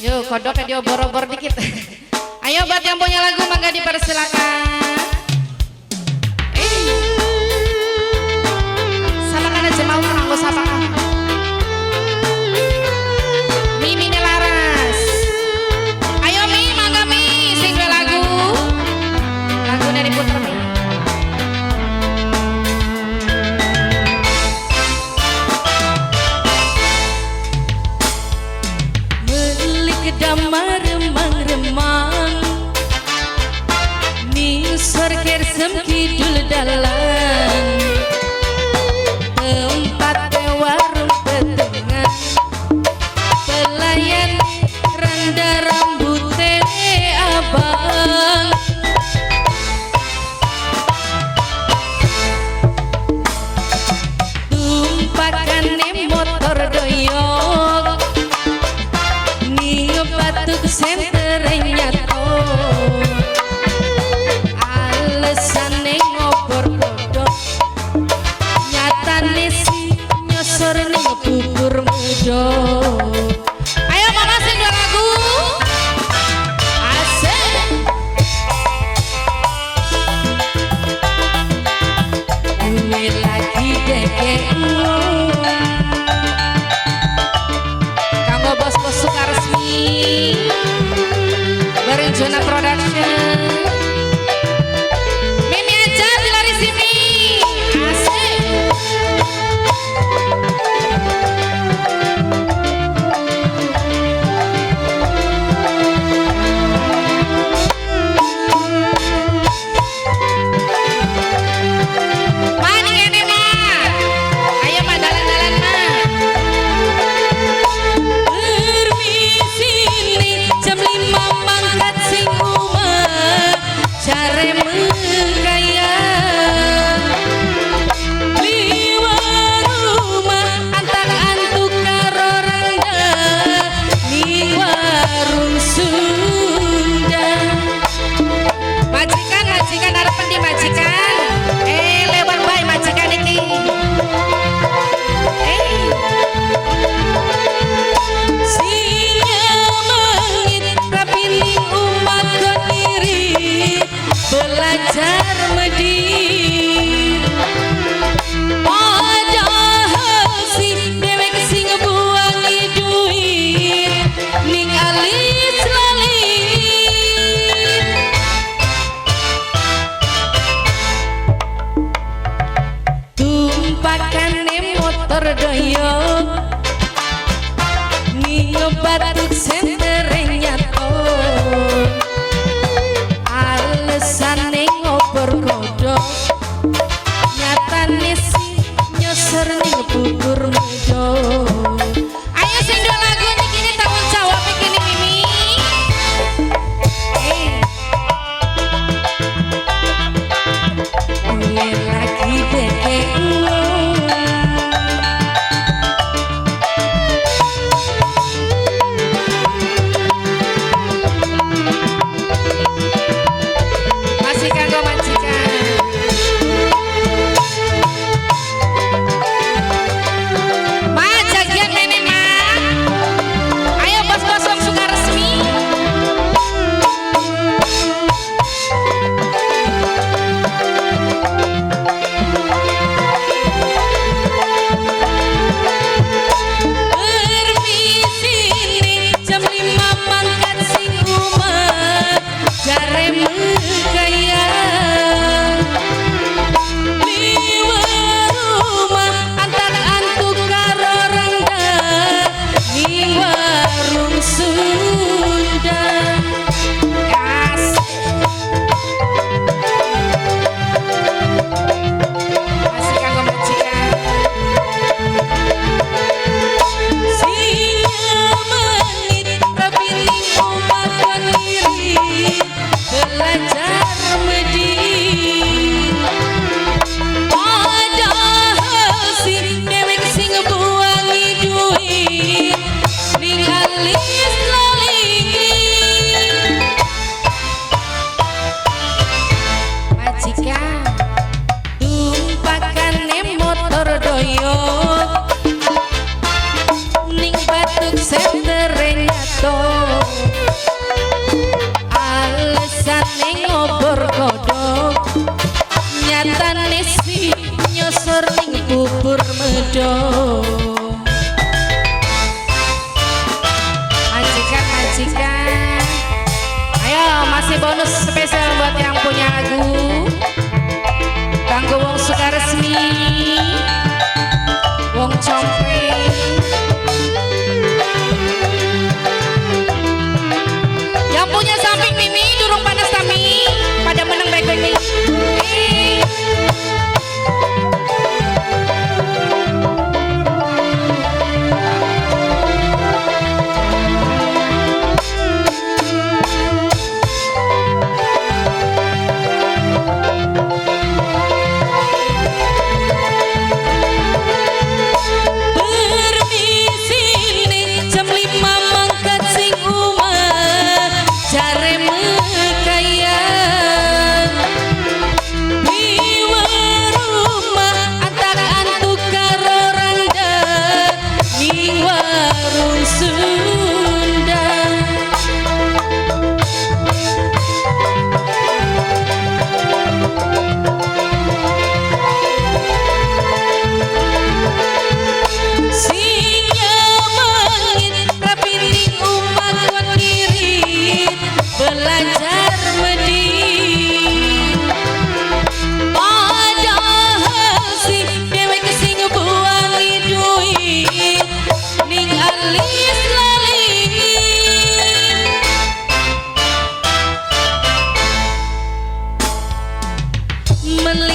Yuk kodok dia boro-boro dikit. Ayo buat yang punya lagu mangga dipersilakan. Salakan aja mau nganggo sapa. Mimi Laras. Ayo Mi, mangga Mi sing dua lagu. Lagu dari Puter Mi. Damar remang-remang ning sorger semkidul dalan tempat warung petengan pelayan randa rambute abang tumpakane motor doyok batuk senternya tuh alesane ngobor kodok nyatane si nyosor ning bubur medok. Ayo mama sing dua lagu asik gue lagi dekek kanggo bos-bos Sukaresmi bareng Zona Production. Mimi aja dilari sini asik. Mani ini mah ayo mah dalan-dalan mah jam 5 mangkat sing umah care menggaya liwa rumah antak-antuk karo randa ning warung Sunda. Majikan arep endi majikan lewat bae majikan iki belajar medit padahal si dewek sing buangi duit ning alis lalit tumpakane motor doyok ning batuk senternya tuh alesane ngobor kodok nyatane si nyosor ning bubur medok. Ayo sing dua lagu niki ini tanggung jawab iki Mimi. Gue lagi dekek muda. Majikan. Ayo masih bonus spesial buat yang punya lagu. Kanggo wong Sukaresmi, wong Compeng. Yang punya samping Mimi durung panas tami, pada menang baik-baik nih.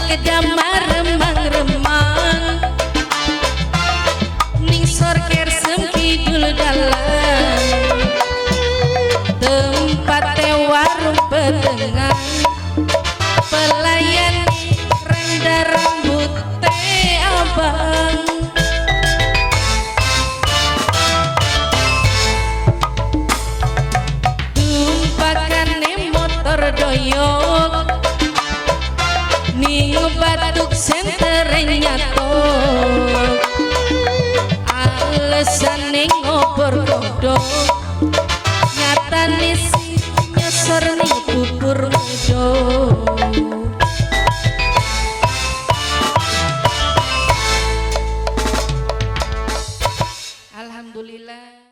Kedamar remang-remang ning sorker semkidul dalam tempat warung pedengan pelayan rendah rambut teh abang tumpakane motor doyok ning batuk senternya tok alasan ning ngobor